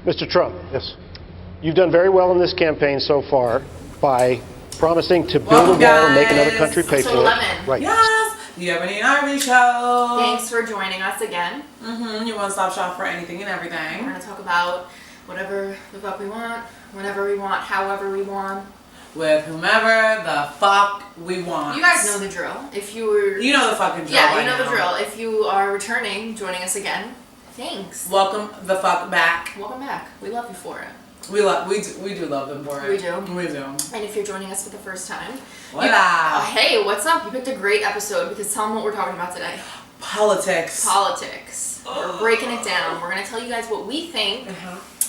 Mr. Trump, Yes. you've done very well in this campaign so far by promising to build a wall and make another country pay for it. Right. Yes, the Ebony and Ivory Show. Thanks for joining us again. You one-stop shop for anything and everything. We're gonna talk about whatever the fuck we want, whenever we want, however we want. With whomever the fuck we want. You guys know the drill. If you were... You know the fucking drill. Yeah, by you know now. the drill. If you are returning, joining us again, thanks. Welcome the fuck back. Welcome back. We love you for it. We do love them for it. We do. We do. And if you're joining us for the first time, Hey, what's up? You picked a great episode because tell them what we're talking about today. Politics. We're breaking it down. We're going to tell you guys what we think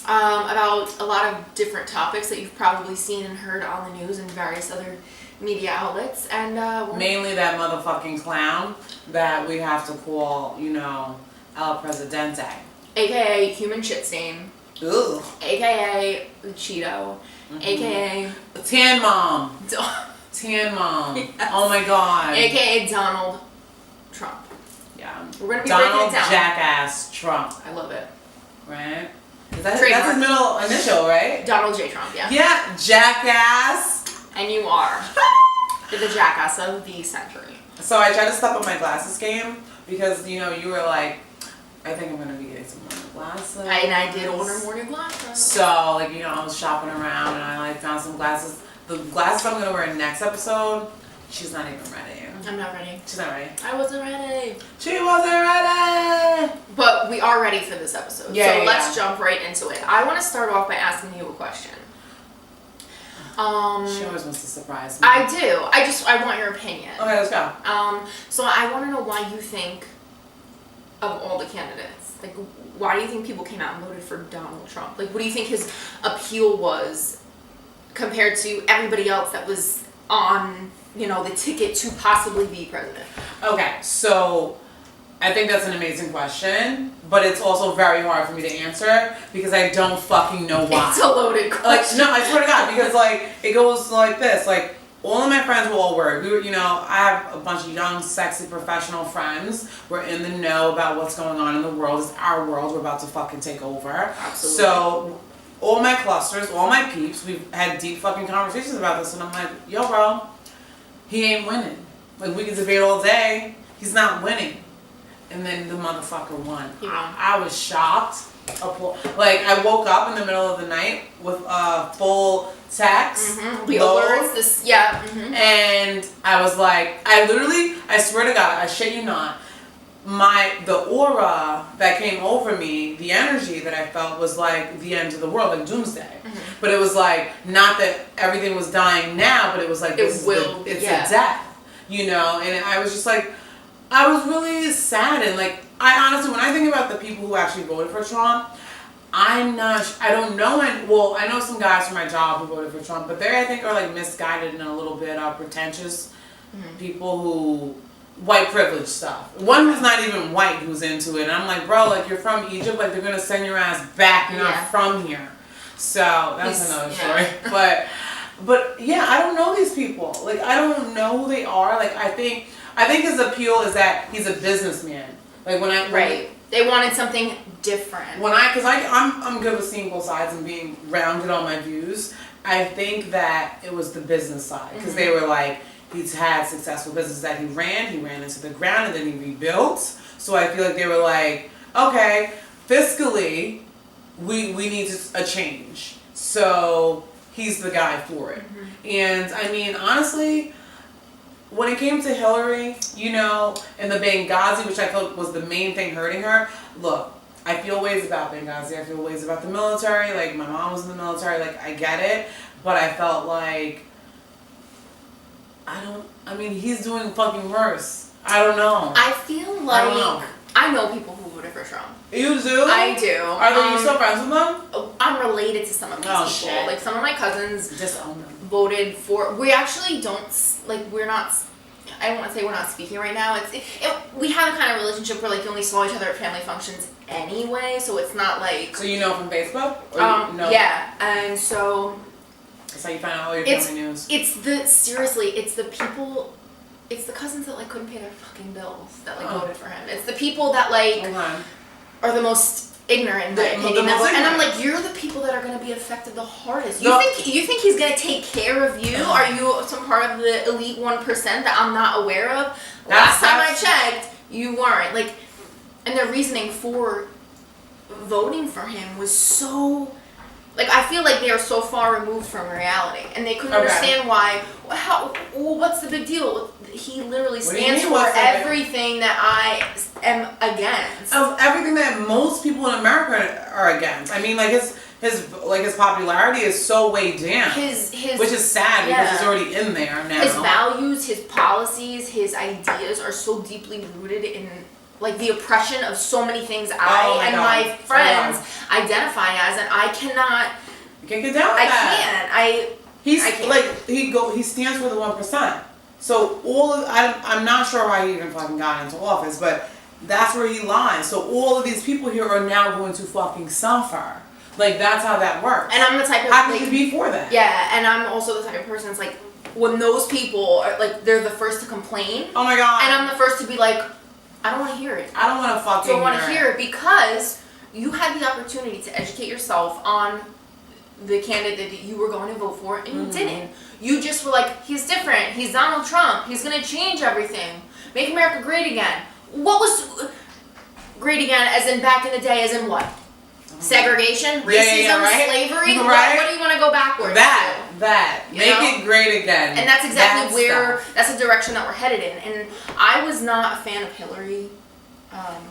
about a lot of different topics that you've probably seen and heard on the news and various other media outlets. And mainly that motherfucking clown that we have to call, El Presidente. AKA human shit stain. Ugh. AKA Cheeto. AKA Tan Mom. Tan Mom. Yes. Oh my god. AKA Donald Trump. Yeah. We're gonna be Donald breaking it down. Jackass Trump. I love it. Right? That's Trademark. his middle initial, right? Donald J. Trump, yeah. Yeah, Jackass. And you are the jackass of the century. So I tried to step up my glasses game because, you were like, I think I'm going to be getting some more glasses. And I did order more new glasses. So, I was shopping around and I, found some glasses. The glasses I'm going to wear in next episode, she's not even ready. I'm not ready. She's not ready. I wasn't ready. She wasn't ready! But we are ready for this episode. Yeah, so let's jump right into it. I want to start off by asking you a question. She always wants to surprise me. I do. I want your opinion. Okay, let's go. So I want to know why you think of all the candidates. Why do you think people came out and voted for Donald Trump? What do you think his appeal was compared to everybody else that was on, the ticket to possibly be president? Okay, so I think that's an amazing question, but it's also very hard for me to answer because I don't fucking know why. It's a loaded question. No, I swear to God, because it goes like this. All of my friends will all work. We were, I have a bunch of young, sexy, professional friends. We're in the know about what's going on in the world. It's our world. We're about to fucking take over. Absolutely. So, all my clusters, all my peeps, we've had deep fucking conversations about this, and I'm like, yo, bro, he ain't winning. We can debate all day. He's not winning. And then the motherfucker won. Yeah. I was shocked. I woke up in the middle of the night with a full text. The alerts, And I was like, I swear to God, I shit you not, the aura that came over me, the energy that I felt was like the end of the world, like doomsday. But it was not that everything was dying now, but it was like, it's a death, and I was just I was really sad, and I honestly, when I think about the people who actually voted for Trump, I don't know, I know some guys from my job who voted for Trump, but they, I think, are misguided and a little bit pretentious people who, white privilege stuff. One who's not even white who's into it, and I'm like, bro, you're from Egypt, they're gonna send your ass back, you're not from here. So, that's another story. But yeah, I don't know these people. I don't know who they are. I think his appeal is that he's a businessman. They wanted something different. Because I'm good with seeing both sides and being rounded on my views. I think that it was the business side because they were he's had successful businesses that he ran into the ground and then he rebuilt. So I feel they were okay, fiscally, we need a change. So he's the guy for it. And I mean, honestly, when it came to Hillary, and the Benghazi, which I felt was the main thing hurting her, look, I feel ways about Benghazi. I feel ways about the military. My mom was in the military. I get it. But I felt he's doing fucking worse. I don't know. I feel I know people who voted for Trump. You do? I do. Are you still friends with them? I'm related to some of these people. Shit. Some of my cousins just own them. Voted for. We actually don't we're not. I don't want to say we're not speaking right now. We have a kind of relationship where you only saw each other at family functions anyway, so it's not So you know from Facebook? Or yeah, and so. That's how you find out all your family news. It's the people. It's the cousins that couldn't pay their fucking bills that voted for him. It's the people that are the most ignorant in my opinion. most And I'm ignorant. like, you're the people that are going to be affected the hardest. You think he's going to take care of you? Are you some part of the elite 1% that I'm not aware of? Last time I checked, you weren't. Like, and their reasoning for voting for him was so, like, I feel like they are so far removed from reality, and they couldn't understand why. What's the big deal? He literally stands for everything that I am against. Of everything that most people in America are against. I mean, like his popularity is so way down. Which is sad because he's already in there now. His values, his policies, his ideas are so deeply rooted in, like, the oppression of so many things my friends identify as, and I cannot. You can't get down with that. I can't. He stands for the 1%. So I'm not sure why he even fucking got into office, but that's where he lies. So all of these people here are now going to fucking suffer. Like, that's how that works. And I'm the type of how can you be for that? Yeah, and I'm also the type of person that's like, when those people are like, they're the first to complain. Oh my god. And I'm the first to be like, I don't want to hear it. I don't want to fucking don't want to hear it because you had the opportunity to educate yourself on the candidate that you were going to vote for, and you didn't. You just were like, he's different. He's Donald Trump. He's going to change everything. Make America great again. What was great again, as in back in the day, as in what? Segregation? Racism? Slavery? Right. What do you want to go backwards? Make it great again. And that's exactly that's the direction that we're headed in. And I was not a fan of Hillary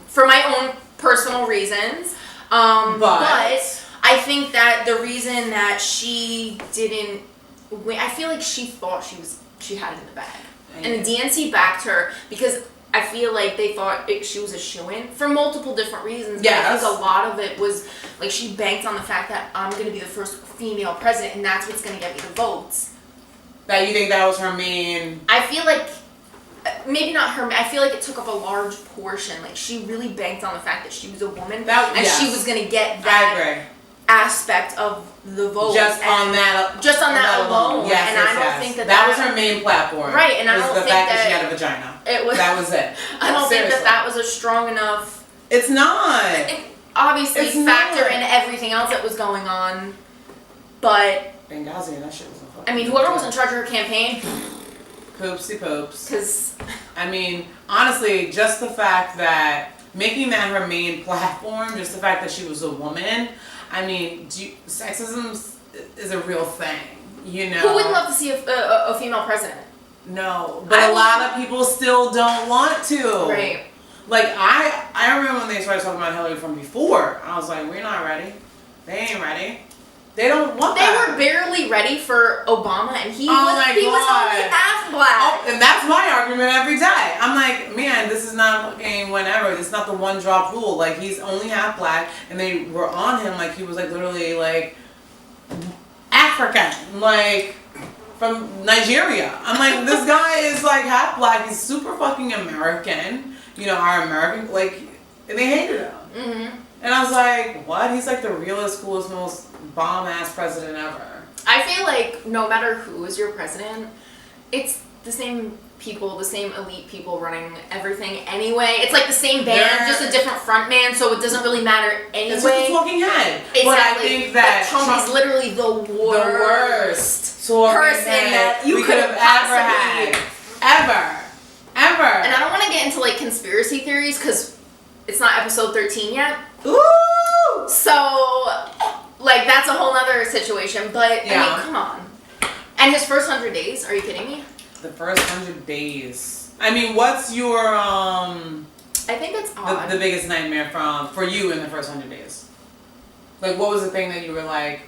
for my own personal reasons. But I think that the reason that she didn't win, I feel like she thought she had it in the bag. And the DNC backed her because I feel like they thought she was a shoo-in for multiple different reasons. But I think a lot of it was, like, she banked on the fact that I'm going to be the first female president, and that's what's going to get me the votes. That you think that was her main... I feel like, maybe not her, I feel like it took up a large portion. Like, she really banked on the fact that she was a woman, and she was going to get that aspect of the vote. Just on that alone. Yes, and I don't think that was her main platform. Right, and I don't think that she had a vagina. That was it. I don't think that was a strong enough... It's not. Obviously factor in everything else that was going on, but... Benghazi, that shit was a fucking... I mean, whoever was in charge of her campaign... Poopsie poops. Because... I mean, honestly, just the fact that... Making that her main platform, just the fact that she was a woman... I mean, sexism is a real thing, you know? Who wouldn't love to see a female president? No, but a lot of people still don't want to. Right. Like, I remember when they started talking about Hillary from before. I was like, we're not ready. They ain't ready. They don't want that. They were barely ready for Obama, and he was only half black. And that's my argument every day. I'm like, man, this is not fucking whenever. This is not the one drop rule. Like, he's only half black, and they were on him like he was like literally like African, like from Nigeria. I'm like, this guy is like half black. He's super fucking American. You know, our American, like, and they hated him. Mm-hmm. And I was like, what? He's like the realest, coolest, most bomb-ass president ever. I feel like no matter who is your president, it's the same people, the same elite people running everything anyway. It's like the same band, just a different front man, so it doesn't really matter anyway. It's just a talking head. Exactly. But I think that Trump is literally the worst person that you could have ever had. Ever. And I don't want to get into like conspiracy theories because it's not episode 13 yet. Ooh! So, like, that's a whole other situation, but, I mean, come on. And his first 100 days, are you kidding me? The first 100 days. I mean, what's your, I think it's odd. The biggest nightmare for you in the first 100 days? Like, what was the thing that you were like,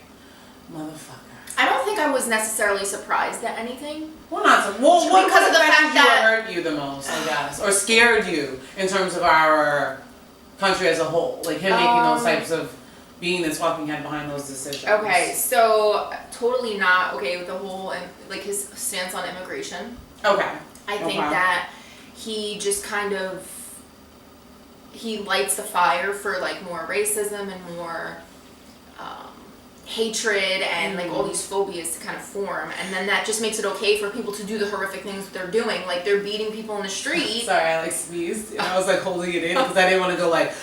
motherfucker? I don't think I was necessarily surprised at anything. Well, not well, what because of the fact that hurt you the most, I guess, or scared you in terms of our country as a whole, like him making those types of being the talking head behind those decisions. Okay, so totally not okay with the whole like his stance on immigration. Okay, I think that he just kind of he lights the fire for like more racism and more hatred and like all these phobias to kind of form, and then that just makes it okay for people to do the horrific things that they're doing, like they're beating people in the street. Sorry, I like sneezed and I was like holding it in because I didn't want to go like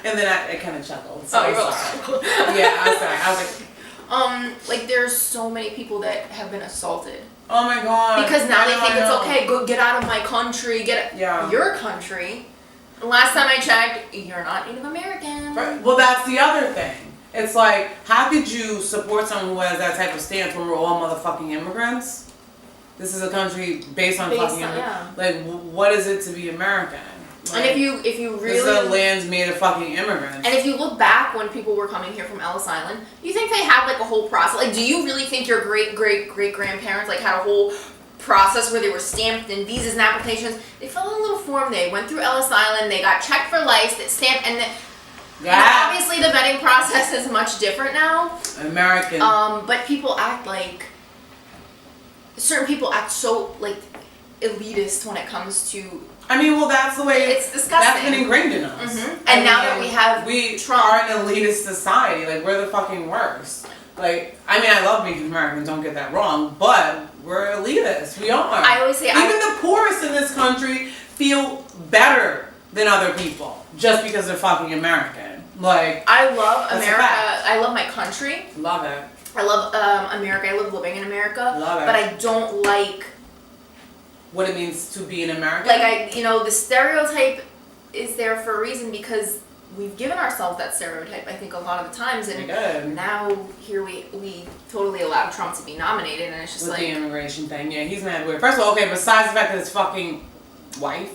And then I kind of chuckled. So Oh, I'm you're sorry. like, Yeah, I'm sorry. I was like, there's so many people that have been assaulted. oh my god. Because now they I think it's know. okay, go get out of my country, your country. Last time I checked, you're not Native American. Right. Well, that's the other thing. It's like, how could you support someone who has that type of stance when we're all motherfucking immigrants? This is a country based on fucking immigrants. Like, what is it to be American? Like, and if you really, this is a land's made of fucking immigrants. and if you look back when people were coming here from Ellis Island, you think they had like a whole process? Like, do you really think your great grandparents like had a whole process where they were stamped in visas and applications? They filled out a little form. They went through Ellis Island. They got checked for lice. That stamped, and then. Yeah. And obviously, the vetting process is much different now. American. But people act like certain people act so like elitist when it comes to. I mean, well, that's the way It's disgusting. That's been ingrained in us. Mm-hmm. And now that we Trump, are an elitist society. Like, we're the fucking worst. Like, I mean, I love being American. Don't get that wrong, but we're elitist. We are. I always say even the poorest in this country feel better than other people just because they're fucking American. Like, I love that's a America. fact. I love my country. Love it. I love America. I love living in America. Love it. But I don't like what it means to be an American. like the stereotype is there for a reason because we've given ourselves that stereotype. I think a lot of the times, and now here we totally allow Trump to be nominated, and it's just with like the immigration thing. Yeah, he's mad weird. First of all, okay, besides the fact that his fucking wife.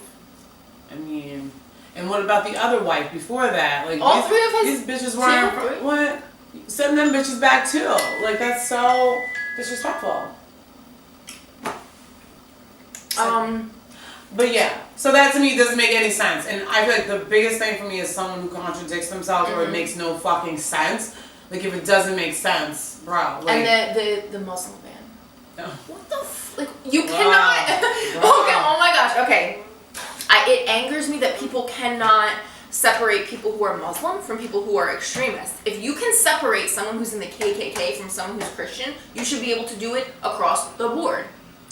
I mean, and what about the other wife before that? Like all three of his these bitches weren't what? Send them bitches back too. Like, that's so disrespectful. But yeah, so that to me doesn't make any sense. And I feel like the biggest thing for me is someone who contradicts themselves or it makes no fucking sense. Like, if it doesn't make sense, bro. Like, and the Muslim ban. No. What the like you cannot. Okay, oh my gosh. Okay, it angers me that people cannot separate people who are Muslim from people who are extremists. If you can separate someone who's in the KKK from someone who's Christian, you should be able to do it across the board.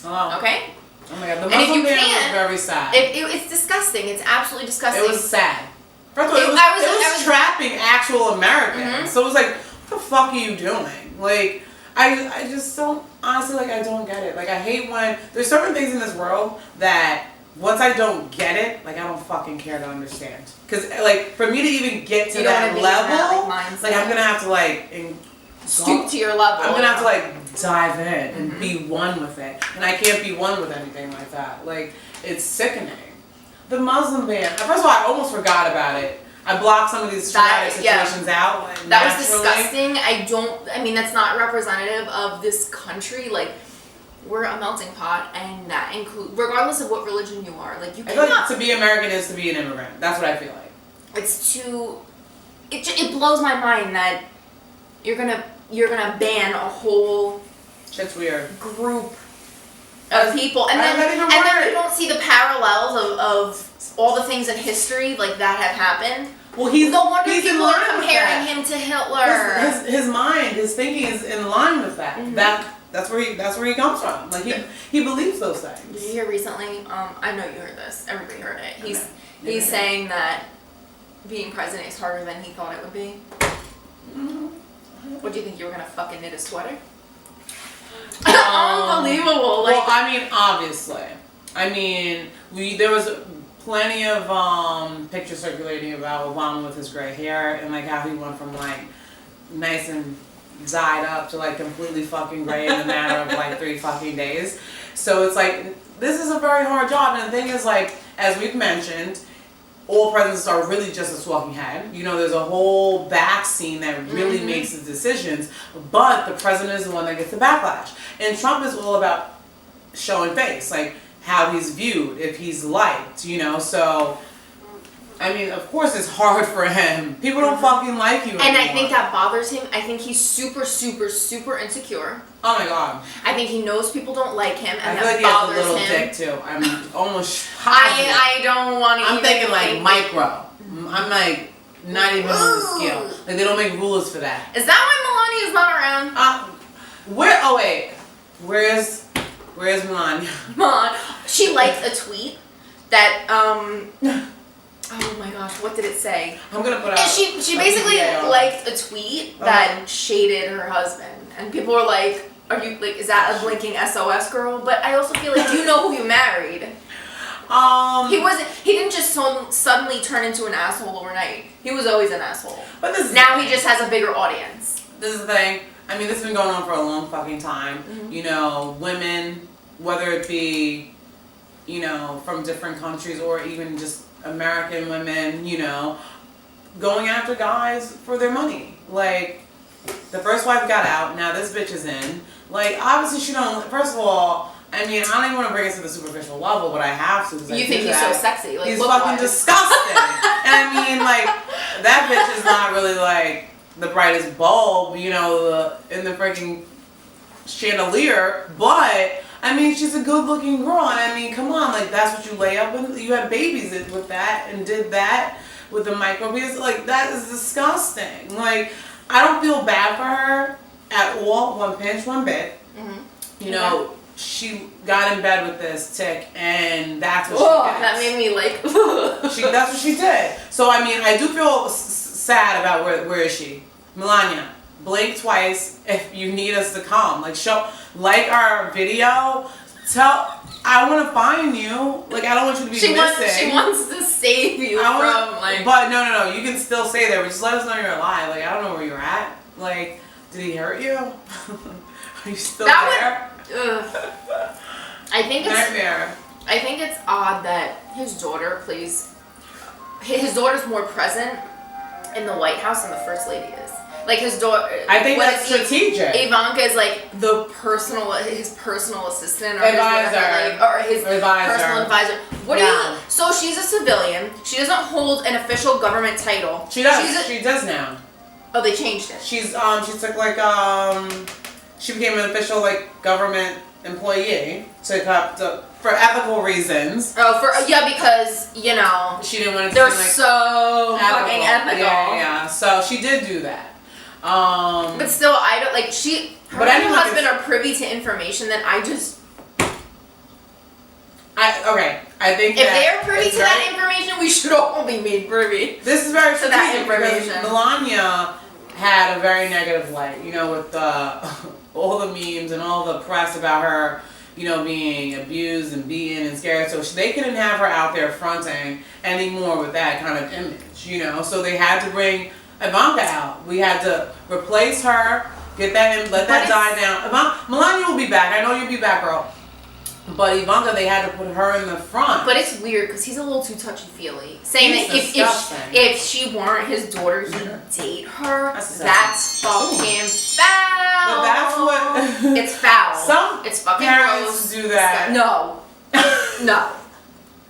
Oh. Okay? Oh my god, the Muslim ban was very sad. It's disgusting. It's absolutely disgusting. It was sad. First of all, it was trapping actual Americans. Mm-hmm. So it was like, what the fuck are you doing? Like, I just don't, honestly, like, I don't get it. Like, I hate when, there's certain things in this world that once I don't get it, like, I don't fucking care to understand. Because, like, for me to even get to that level, like, I'm going to have to, like, stoop to your level. I'm going to have to, like, dive in and be one with it. And I can't be one with anything like that. Like, it's sickening. The Muslim ban, first of all, I almost forgot about it. I blocked some of these traumatic situations out. Like, that was disgusting. I mean, that's not representative of this country. Like, we're a melting pot, and that includes, regardless of what religion you are. Like, you cannot. I feel like to be American is to be an immigrant. That's what I feel like. It's too. It blows my mind that you're gonna ban a whole. Shit's weird. Group of people, and then you don't see the parallels of all the things in history like that have happened. Well, no wonder people are comparing him to Hitler. His mind, his thinking is in line with that. Mm-hmm. That's where he comes from. Like, he believes those things. Did you hear recently? I know you heard this. Everybody heard it. He's saying that being president is harder than he thought it would be. Mm-hmm. What do you think, you were gonna fucking knit a sweater? Unbelievable. Like, well, I mean, obviously. I mean, there was plenty of pictures circulating about Obama with his gray hair and like how he went from like nice and dyed up to like completely fucking gray in a matter of like 3 fucking days. So it's like, this is a very hard job. And the thing is, like, as we've mentioned, all presidents are really just a talking head. You know, there's a whole back scene that really makes the decisions, but the president is the one that gets the backlash. And Trump is all about showing face, like how he's viewed, if he's liked, you know. So, I mean, of course it's hard for him. People don't fucking like you anymore. And I think that bothers him. I think he's super, super, super insecure. Oh my god. I think he knows people don't like him, and I feel that like bothers he has a little him. dick too. I'm almost positive. I don't want to. I'm thinking like micro. I'm like not even on the scale. Like, they don't make rulers for that. Is that why Melania's not around? Oh wait, where's Melania? She liked a tweet that Oh my gosh, what did it say? I'm gonna put out. And she basically liked a tweet that shaded her husband, and people were like, "Are you like? Is that a blinking SOS girl?" But I also feel like you know who you married. He didn't just suddenly turn into an asshole overnight. He was always an asshole. But this is now he just has a bigger audience. This is the thing. I mean, this has been going on for a long fucking time. Mm-hmm. You know, women, whether it be, you know, from different countries or even just American women, you know, going after guys for their money. Like, the first wife got out, now this bitch is in. Like, obviously she don't, first of all, I mean, I don't even want to bring it to the superficial level, but I have to. You think he's so sexy? Like, he's fucking disgusting. And I mean, like, that bitch is not really, like, the brightest bulb, you know, in the freaking chandelier, but, I mean, she's a good-looking girl, and I mean, come on, like, that's what you lay up with? You had babies with that, and did that with the microbeads? Like, that is disgusting. Like, I don't feel bad for her at all, one pinch, one bit. Mm-hmm. You know, she got in bed with this tick, and that's what she gets. That made me like. That's what she did. So I mean, I do feel sad about where is she, Melania. Blink twice if you need us to come. Like like our video. I want to find you. Like I don't want you to be missing. She wants to save you from like. But no. You can still stay there. But just let us know you're alive. Like I don't know where you're at. Like, did he hurt you? Are you still there? I think it's nightmare. I think it's odd that his daughter plays. His daughter's more present in the White House than the First Lady is. Like his daughter. I think that's strategic. Ivanka is like his personal assistant or his advisor. Personal advisor. What do you? So she's a civilian. She doesn't hold an official government title. She does. She does now. Oh, they changed it. She took like she became an official like government employee for ethical reasons. Oh, because you know she didn't want to. They're so fucking ethical. Yeah. So she did do that. But still, I don't like she. Her and her husband are privy to information that I just. I think if they are privy to that information, we should all be made privy. This is very to that information. Melania had a very negative light, you know, with all the memes and all the press about her, you know, being abused and beaten and scared. So they couldn't have her out there fronting anymore with that kind of image, you know. So they had to bring Ivanka out. We had to replace her, get that in, let that die down. Melania will be back. I know you'll be back, girl. But Ivanka, they had to put her in the front. But it's weird because he's a little too touchy-feely. Saying that if she weren't his daughter, he'd date her. That's fucking foul. But that's what... It's foul. It's fucking parents gross. do that. No. No.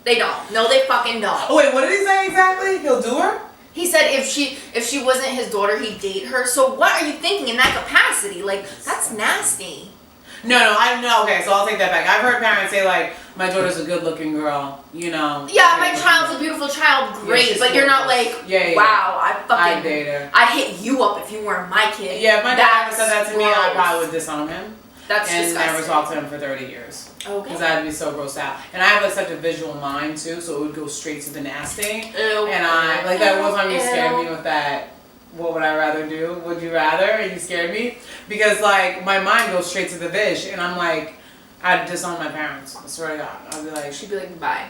They don't. No, they fucking don't. Oh, wait, what did he say exactly? He'll do her? He said if she wasn't his daughter, he'd date her. So what are you thinking in that capacity? Like, that's nasty. No, I know. Okay, so I'll take that back. I've heard parents say like, "My daughter's a good-looking girl," you know. Yeah, my child's a beautiful child. Great, but you're not like, wow, I'd date her. I'd hit you up if you weren't my kid. Yeah, if my dad ever said that to me, I probably would disown him. That's disgusting. And never talk to him for 30 years. Okay. Because I'd be so grossed out. And I have like such a visual mind too, so it would go straight to the nasty. Ew. And I like that one time you scared me with that. What would I rather do? Would you rather? And you scared me because like my mind goes straight to the vish, and I'm like, I'd disown my parents. I swear to God, I'd be like, she'd be like, bye,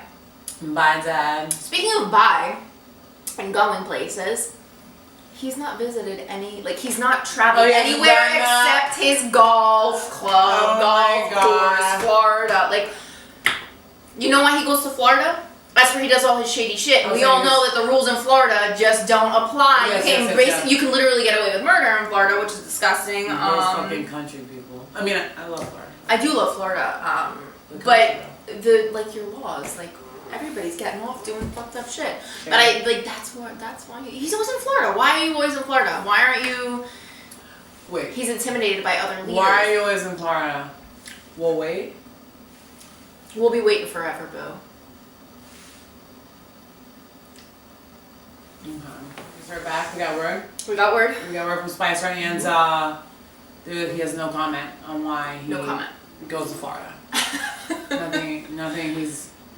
bye, Dad. Speaking of bye, and going places, he's not visited any. Like he's not traveled anywhere except his golf club, golf course, Florida. Like, you know why he goes to Florida? That's where he does all his shady shit. And we all know that the rules in Florida just don't apply. You can literally get away with murder in Florida, which is disgusting. Those fucking country people. I mean, I love Florida. I do love Florida. But your laws, like everybody's getting off doing fucked up shit. Yeah. But that's why he's always in Florida. Why are you always in Florida? Why aren't you? Wait. He's intimidated by other leaders. Why are you always in Florida? We'll wait. We'll be waiting forever, boo. Okay. Is her back? We got word? We got word? We got word from Spicer, and he has no comment on why he goes to Florida.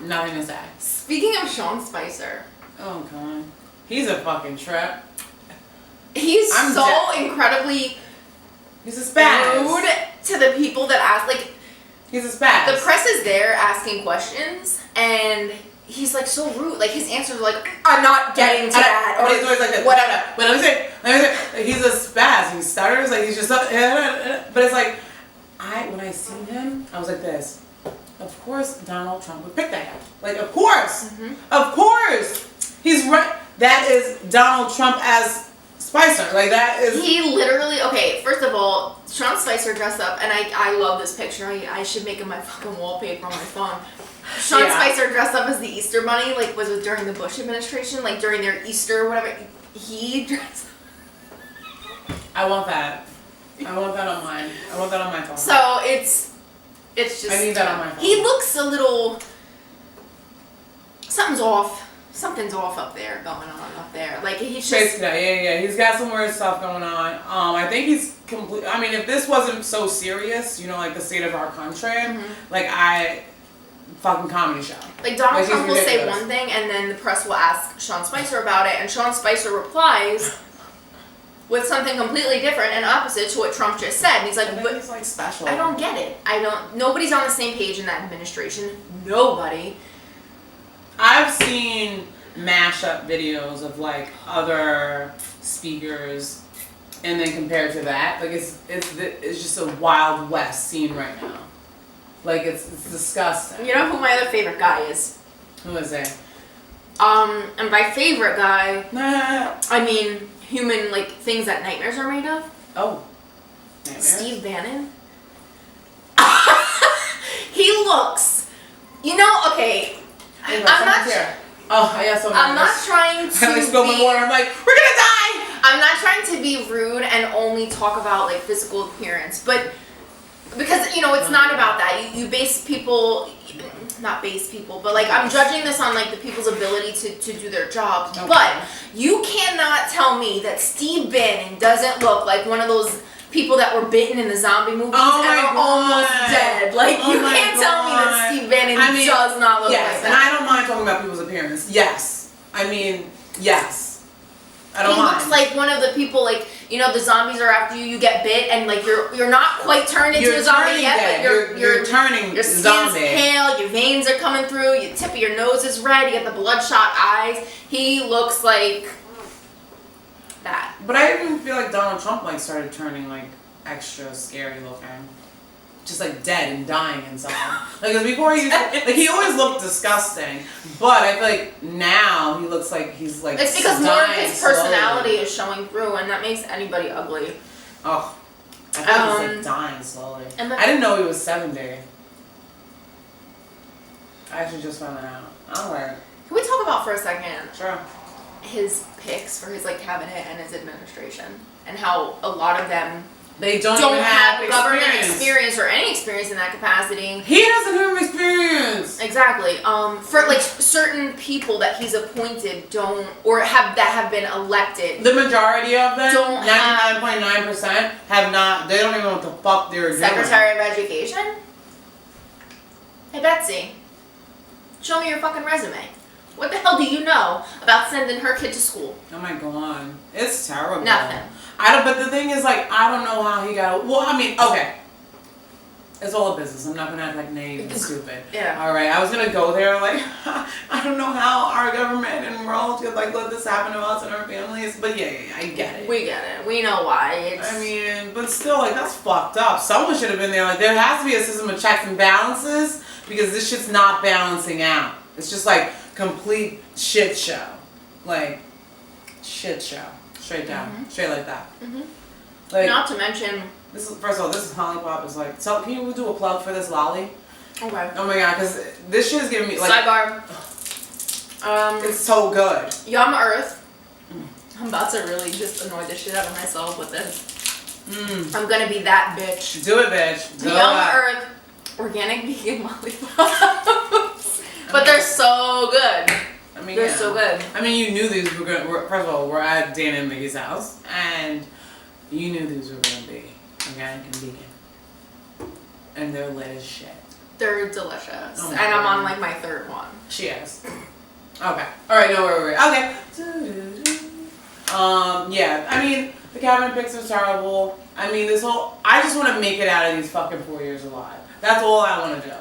nothing to say. Speaking of Sean Spicer, Oh, God. He's a fucking trip. He's incredibly He's a spaz. rude to the people that ask. Like, He's a spaz. the press is there asking questions, and he's like so rude. Like his answers are like, "I'm not getting to that," But he's always like this. whatever. But let me say, he's a spaz. He stutters. Like he's just. But it's like, when I seen him, I was like this. Of course, Donald Trump would pick that guy. Like, of course, of course, he's right. That is Donald Trump as Spicer. Like that is. He literally, okay, first of all, Sean Spicer dressed up, and I love this picture. I should make it my fucking wallpaper on my phone. Sean Spicer dressed up as the Easter Bunny, like was it during the Bush administration, like during their Easter or whatever. He dressed. I want that. I want that on mine. I want that on my phone. So it's just. I need that on my phone. He looks a little. Something's off. Something's off up there, going on up there. Like he's just. Yeah. He's got some weird stuff going on. I think he's complete. I mean, if this wasn't so serious, you know, like the state of our country, like fucking comedy show. Like Donald Trump will say ridiculous. one thing, and then the press will ask Sean Spicer about it, and Sean Spicer replies with something completely different and opposite to what Trump just said. And he's like, But he's like special. I don't get it. Nobody's on the same page in that administration. Nobody. I've seen mashup videos of like other speakers, and then compared to that, like it's just a Wild West scene right now. Like it's disgusting. You know who my other favorite guy is? Who is it? And by favorite guy, Nah. I mean human, like things that nightmares are made of. Oh. Nightmares? Steve Bannon. He looks, okay. I'm not here. Oh, I got so nervous. I'm not trying to. I spilled my water. I'm like, we're gonna die. I'm not trying to be rude and only talk about like physical appearance, but because it's not about that. You base people, not base people, but like I'm judging this on like the people's ability to do their jobs. Okay. But you cannot tell me that Steve Bannon doesn't look like one of those people that were bitten in the zombie movies and are almost dead. Like you can't tell me that Steve Bannon does not look like that. And I don't mind talking about people's appearance. Yes. I mean, yes. I don't mind. He looks like one of the people, like, the zombies are after you, you get bit, and like you're not quite turned into a zombie yet, but you're turning your skin's zombie. pale, your veins are coming through, your tip of your nose is red, you get the bloodshot eyes. He looks like that. But I even feel like Donald Trump like started turning like extra scary looking. Just like dead and dying inside. Like 'cause before he used to, like he always looked disgusting, but I feel like now he looks like he's like It's because more of dying his personality slowly. is showing through, and that makes anybody ugly. Oh, I thought he was like dying slowly. I didn't know he was 70. I actually just found that out. Alright. Can we talk about for a second Sure. his picks for his like cabinet and his administration, and how a lot of them They don't don't even have government experience or any experience in that capacity. He doesn't have experience. Exactly. For like certain people that he's appointed don't, or have been elected. The majority of them, Don't have- 99.9%, have not. They don't even know what the fuck they're doing. Secretary of Education. Hey Betsy, show me your fucking resume. What the hell do you know about sending her kid to school? Oh my god, it's terrible. Nothing. But the thing is, like, I don't know how he got. Well, I mean, okay. It's all a business. I'm not gonna act like naive and stupid. Yeah. All right. I was gonna go there like, I don't know how our government and world could like let this happen to us and our families. But yeah, I get it. We get it. We know why. I mean, but still, like, that's fucked up. Someone should have been there. Like, there has to be a system of checks and balances because this shit's not balancing out. It's just like complete shit show. Like, shit show. Straight down. Straight like that. Like, Not to mention. this is, first of all, this is Lollipop is like, so can you do a plug for this lolly? Okay. Oh my god, because this shit is giving me like, Sidebar. it's so good. Yum Earth. I'm about to really just annoy the shit out of myself with this. I'm gonna be that bitch. Do it, bitch. Do Yum it. Earth organic vegan lollipops. But they're so good. I mean, They're yeah. so good. I mean, you knew these were gonna. First of all, we're at Dan and Mickey's house, and you knew these were gonna be organic and vegan, and they're lit as shit. They're delicious. Oh my And I'm God. on like my third one. She is. Okay. All right. No, wait. Okay. Yeah. I mean, the cabinet picks are terrible. I mean, I just want to make it out of these fucking 4 years alive. That's all I want to do.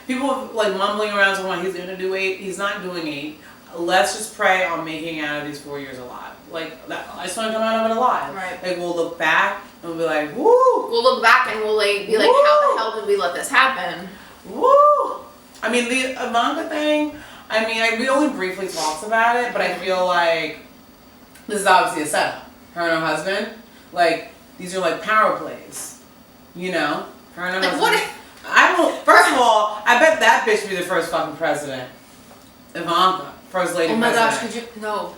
People like mumbling around saying he's gonna do 8. He's not doing 8. Let's just pray on making it out of these 4 years alive. Like that, I just want to come out of it alive. Right. Like we'll look back and we'll be like, woo. We'll look back and we'll like be like, Woo. how the hell did we let this happen? Woo. I mean, the Ivanka thing. I mean, we only briefly talked about it, but I feel like this is obviously a setup. Her and her husband, like these are like power plays. You know, her and her husband. What? I don't. First of all, I bet that bitch be the first fucking president. Ivanka, first lady. Oh my president. gosh, could you? No.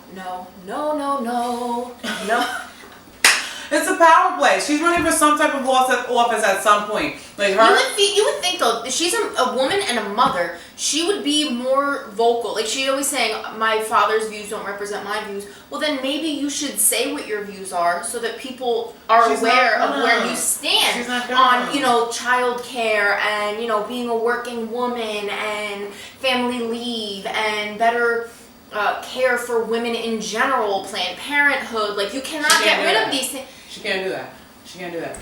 It's a power play. She's running for some type of office at some point. Like her. You would think though, she's a woman and a mother. She would be more vocal. Like she's always saying, my father's views don't represent my views. Well, then maybe you should say what your views are so that people are aware of where you stand on, child care and, being a working woman and family leave and better care for women in general, Planned Parenthood. Like you cannot get rid of these things. She can't do that.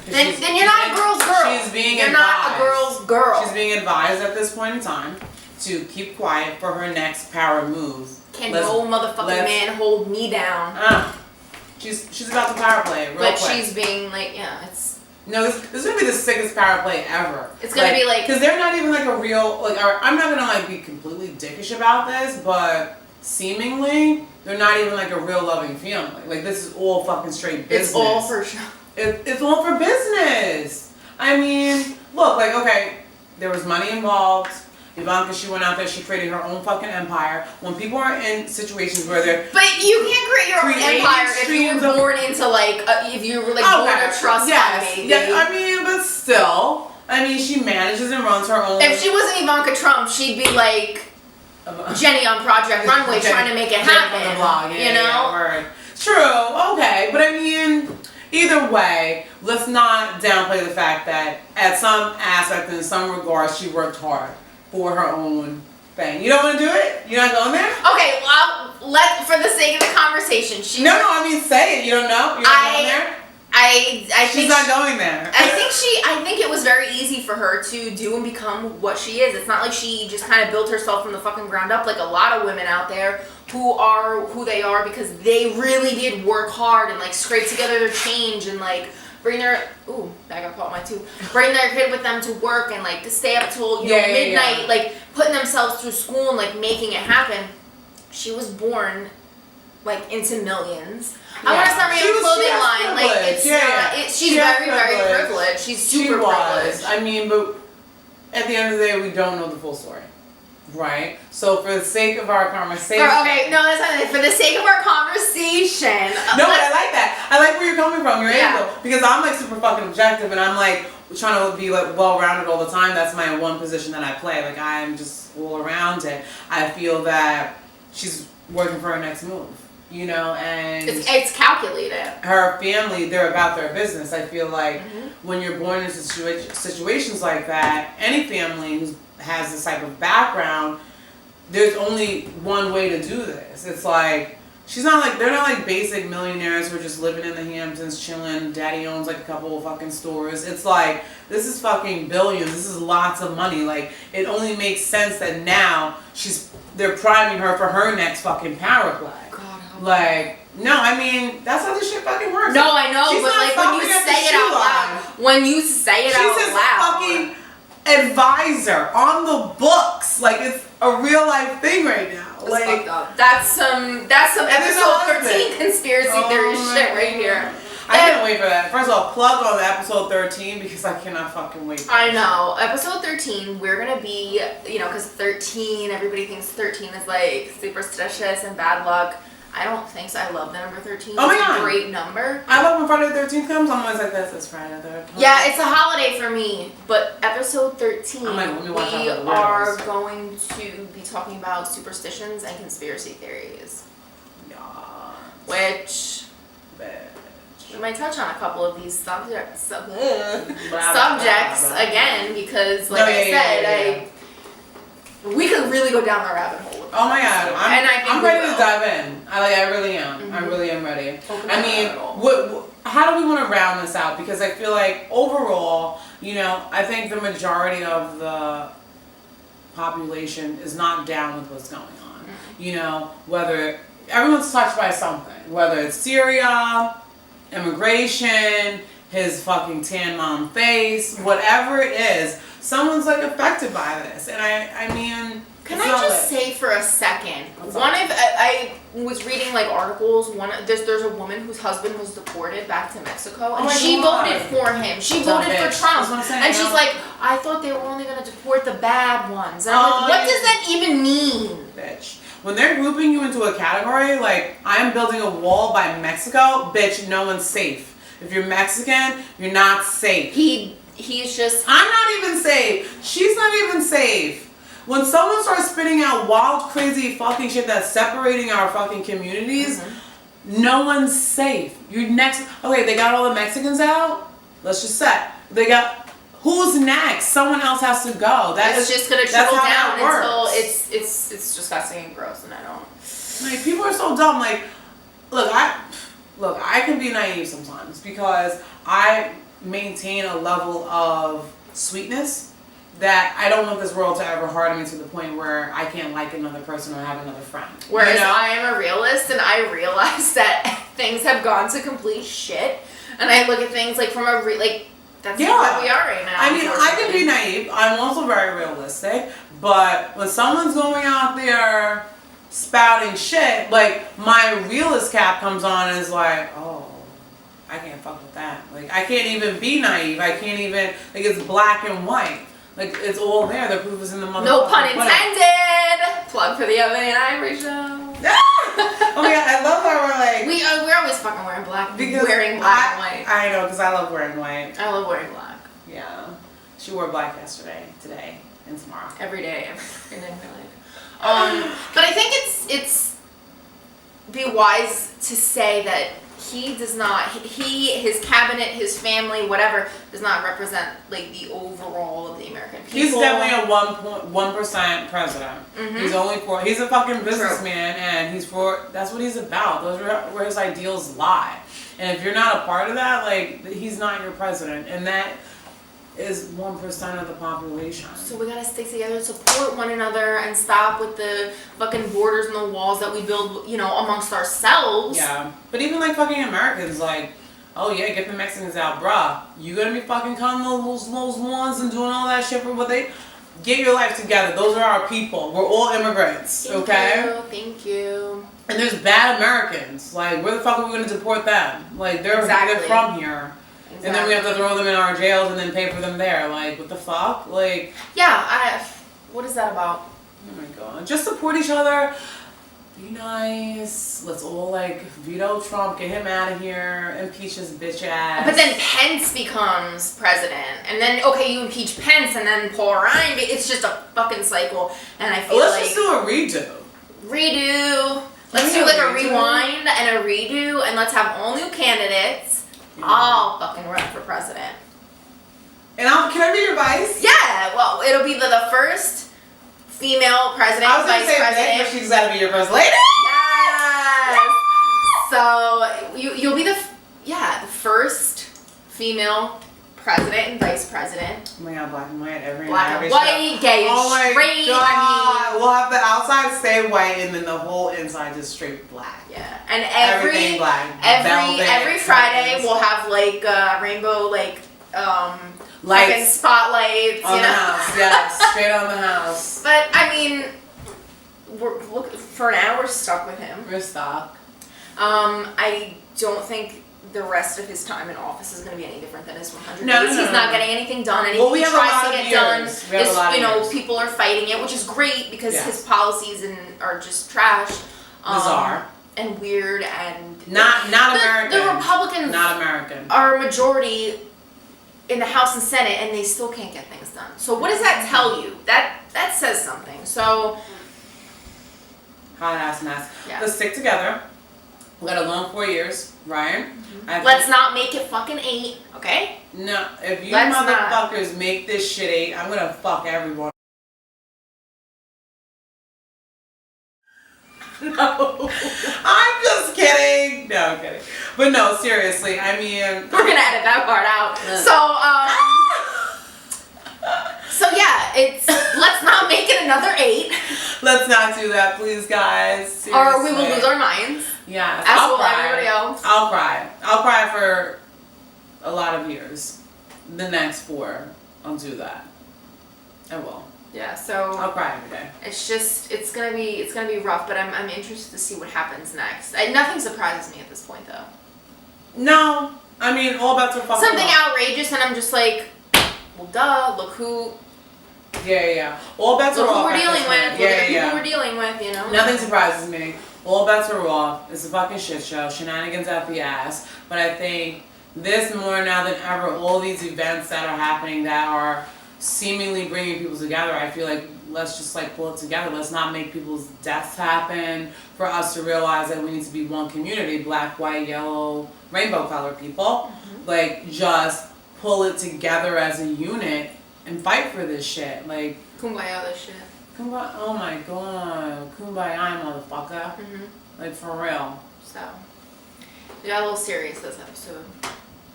Then you're not a girl's girl. She's being You're advised. not a girl's girl. She's being advised at this point in time to keep quiet for her next power move. No motherfucking man hold me down. She's about to power play real quick. She's being like, it's... No, this is gonna be the sickest power play ever. It's gonna be like... Because they're not even like a real... I'm not gonna be completely dickish about this, but seemingly... They're not even like a real loving family. Like this is all fucking straight business. It's all for show. It's all for business. I mean, look, there was money involved. Ivanka, she went out there, she created her own fucking empire. When people are in situations where they're... But you can't create your own empire if you were born into if you were born a trust fund baby. Yeah, I mean, but still. I mean, she manages and runs her own... If she wasn't Ivanka Trump, she'd be like... Jenny on Project Runway trying to make it happen. On the blog. Yeah, true, okay. But I mean, either way, let's not downplay the fact that at some aspect, in some regards, she worked hard for her own thing. You don't want to do it? You're not going there? Okay, well, for the sake of the conversation, No, I mean, say it. You don't know? You're not going there? I She's think not going there. I think it was very easy for her to do and become what she is. It's not like she just kind of built herself from the fucking ground up like a lot of women out there who are who they are because they really did work hard and scrape together their change and bring their I got caught my tooth. Bring their kid with them to work and to stay up till midnight, putting themselves through school and making it happen. She was born into millions. I want to start my own clothing line. She's very, very privileged. She's super privileged. I mean, but at the end of the day, we don't know the full story, right? So for the sake of our conversation, for the sake of our conversation. No, but I like that. I like where you're coming from. Your angle, because I'm super fucking objective, and I'm trying to be well-rounded all the time. That's my one position that I play. I'm just all around it. I feel that she's working for her next move. And it's calculated. Her family, they're about their business. I feel like when you're born into situations like that, any family who has this type of background, there's only one way to do this. It's they're not basic millionaires who are just living in the Hamptons, chilling. Daddy owns a couple of fucking stores. It's this is fucking billions. This is lots of money. It only makes sense that now they're priming her for her next fucking power play. No, I mean, that's how this shit fucking works. No, I know, but when you say it out loud, she's his fucking advisor on the books. It's a real life thing right now. That's fucked up. That's some episode 13 conspiracy theory shit right here. I can't wait for that. First of all, plug on episode 13 because I cannot fucking wait. I know. Episode 13, we're going to be, because 13, everybody thinks 13 is superstitious and bad luck. I don't think so. I love the number 13. Oh my God. It's a great number. I love when Friday the 13th comes. I'm always this is Friday the 13th. Yeah, it's a holiday for me. But episode 13, let me watch we are going to be talking about superstitions and conspiracy theories. Yeah. Which we might touch on a couple of these subjects again because, we could really go down the rabbit hole with Oh my god, I'm we ready to will. dive in. I really am. I really am ready. Open I up mean, at all. how do we want to round this out? Because I feel like overall, I think the majority of the population is not down with what's going on. Whether everyone's touched by something, whether it's Syria, immigration, his fucking tan mom face, whatever it is, someone's like affected by this. And I mean, can I just say for a second, I was reading like articles. There's a woman whose husband was deported back to Mexico, and she voted for him. She voted for Trump, and she's like, I thought they were only gonna deport the bad ones. And I'm like, what does that even mean? Bitch. When they're grouping you into a category, like, I'm building a wall by Mexico, bitch, no one's safe. If you're Mexican, you're not safe. He's just... I'm not even safe. She's not even safe. When someone starts spitting out wild, crazy fucking shit that's separating our fucking communities, no one's safe. Okay, they got all the Mexicans out. Let's just say. Who's next? Someone else has to go. It's just gonna trickle down until works. it's disgusting and gross, and I don't. Like, people are so dumb. Like, look, I can be naive sometimes because I maintain a level of sweetness that I don't want this world to ever harden me to the point where I can't like another person or have another friend. Whereas I am a realist, and I realize that things have gone to complete shit, and I look at things like from that's where we are right now. I mean, I can be naive. I'm also very realistic. But when someone's going out there spouting shit, like, my realist cap comes on and is like, oh, I can't fuck with that. Like, I can't even be naive. I can't even, like, it's black and white. Like, it's all there. The proof is in the motherfucker. No pun intended! Plug for the Ebony and Ivory Show. Oh my god, I love how we're like... We're always fucking wearing black. Wearing black and white. I know, because I love wearing white. I love wearing black. Yeah. She wore black yesterday, today, and tomorrow. Every day of my life. But I think it's be wise to say that he does not, his cabinet, his family, whatever, does not represent like the overall of the American people. He's definitely a 1% president. He's a fucking businessman, and that's what he's about. Those are where his ideals lie. And if you're not a part of that, like, he's not your president. And that is 1% of the population. So we gotta stick together, support one another, and stop with the fucking borders and the walls that we build, amongst ourselves. Yeah. But even like fucking Americans, like, oh yeah, get the Mexicans out, bruh. You gonna be fucking cutting those lawns and doing all that shit for what they... Get your life together. Those are our people. We're all immigrants, okay? Thank you. And there's bad Americans. Like, where the fuck are we gonna deport them? Like, they're from here. Exactly. And then we have to throw them in our jails and then pay for them there. Like, what the fuck? Like... Yeah, what is that about? Oh my god. Just support each other. Be nice. Let's all, like, veto Trump. Get him out of here. Impeach his bitch ass. But then Pence becomes president. And then, okay, you impeach Pence and then Paul Ryan. It's just a fucking cycle. And I feel Let's just do a redo. Redo. Let's do like a rewind and a redo. And let's have all new candidates. I'll fucking run for president. And can I be your vice? Yeah, well, it'll be the first female president, I was gonna vice say president. but she's gotta be your first lady. Yes. So you'll be the first female president and vice president. Oh my god, black and white, black and white, gay and straight. God. I mean, we'll have the outside stay white and then the whole inside just straight black. Yeah, and everything black. Every Friday we'll have like rainbow lights, fucking spotlights on the house. Yeah, straight on the house. But I mean, for now we're stuck with him. We're stuck. I don't think the rest of his time in office is going to be any different than his 100 No, days. He's not getting anything done. Anything we he have tries a lot to of get done years. We have a lot of years. people are fighting it, which is great because Yes. his policies are just trash. Bizarre. And weird and... Not American. The Republicans not American. are a majority in the House and Senate, and they still can't get things done. So what does that tell you? That says something. So... Hot ass mess. Yeah. Let's stick together. We got a long 4 years, Ryan. Let's not make it fucking 8, okay? No, if you Let's motherfuckers make this shit 8, I'm gonna fuck everyone. No. I'm just kidding. No, I'm kidding. But no, seriously, I mean... We're gonna edit that part out. So yeah, let's not make it another 8. Let's not do that, please, guys. Seriously. Or we will lose our minds. Yeah, as will everybody else. I'll cry. I'll cry for a lot of years. The next 4, I'll do that. I will. Yeah, so I'll cry every day. It's gonna be rough, but I'm interested to see what happens next. Nothing surprises me at this point, though. No, I mean all bets are fucking Something off. outrageous, and I'm just like, well, duh. Look who. Yeah. All bets are Look who off. we're dealing with. Look at the people Yeah. we're dealing with. You know. Nothing surprises me. All bets are off. It's a fucking shit show. Shenanigans at the ass. But I think this more now than ever, all these events that are happening that are seemingly bringing people together, I feel like let's just like pull it together. Let's not make people's deaths happen. For us to realize that we need to be one community, black, white, yellow, rainbow color people. Mm-hmm. Like just pull it together as a unit and fight for this shit. Like Kumbaya, this shit. kumbaya, oh my god, kumbaya, motherfucker. Like for real. So we got a little serious this episode.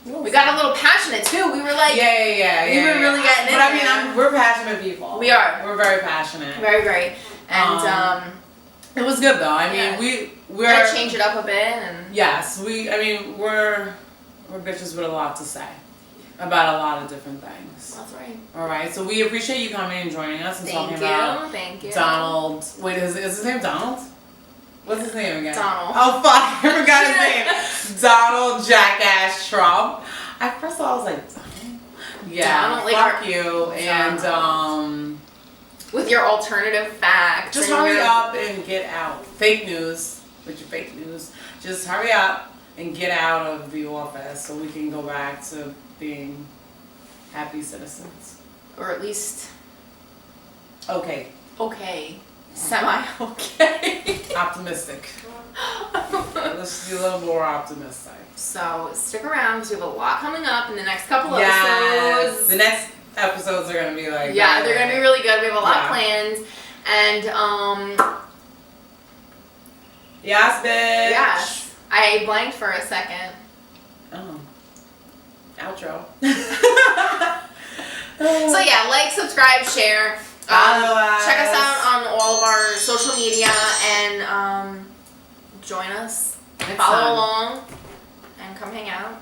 We got a little passionate too. We were like, Yeah. We were really getting But into I mean, we're passionate people. We are. We're very passionate. very, very, and It was good though. I mean, yeah. we're gotta change it up a bit, and yes, we're bitches with a lot to say about a lot of different things. that's right. All right, so we appreciate you coming and joining us and talking about Thank you. Donald. Wait, is his name Donald? What's his name again? Donald. Oh fuck, I forgot his name. Donald Jackass Trump. At first I was like, Donald? Yeah, Donald, like fuck you. And with your alternative facts. just and hurry your- up and get out. Fake news with your fake news. Just hurry up and get out of the office so we can go back to being happy citizens. or at least Okay. semi-okay. Optimistic. Let's be a little more optimistic. So stick around because we have a lot coming up in the next couple Yes. episodes. The next episodes are gonna be like Yeah, they're gonna be really good. We have a lot Yeah. planned, and Yes, bitch. yes, I blanked for a second. Oh. Outro. So yeah, like, subscribe, share. Follow us. Check us out on all of our social media and join us. Next Follow time. along and come hang out.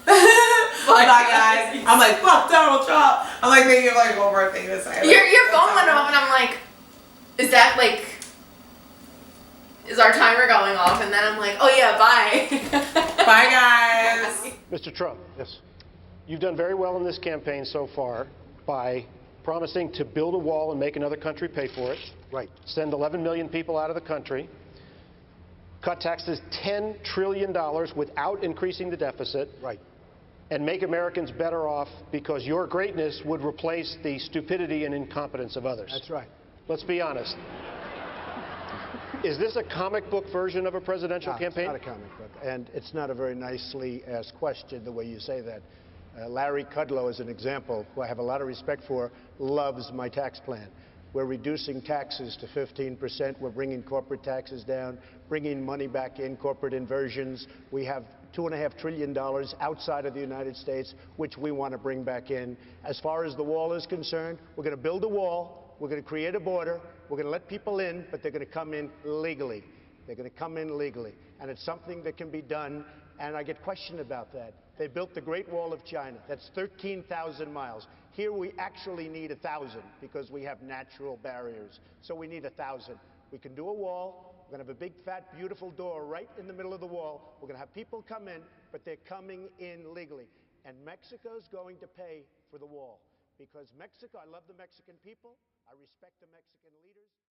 Bye guys. I'm like, fuck Donald Trump. I'm like thinking of like one more thing to say. Your phone went off and I'm like, is our timer going off? And then I'm like, oh yeah, bye. Bye guys. Mr. Trump. Yes. You've done very well in this campaign so far by promising to build a wall and make another country pay for it. Right. Send 11 million people out of the country. Cut taxes $10 trillion without increasing the deficit. Right. And make Americans better off because your greatness would replace the stupidity and incompetence of others. That's right. Let's be honest. Is this a comic book version of a presidential campaign? It's not a comic book, and it's not a very nicely asked question the way you say that. Larry Kudlow, as an example, who I have a lot of respect for, loves my tax plan. We're reducing taxes to 15%. We're bringing corporate taxes down, bringing money back in, corporate inversions. We have $2.5 trillion outside of the United States, which we want to bring back in. As far as the wall is concerned, we're going to build a wall. We're going to create a border. We're going to let people in, but they're going to come in legally. They're going to come in legally. And it's something that can be done, and I get questioned about that. They built the Great Wall of China. That's 13,000 miles. Here we actually need 1,000 because we have natural barriers. So we need 1,000. We can do a wall. We're going to have a big, fat, beautiful door right in the middle of the wall. We're going to have people come in, but they're coming in legally. And Mexico's going to pay for the wall because Mexico, I love the Mexican people. I respect the Mexican leaders.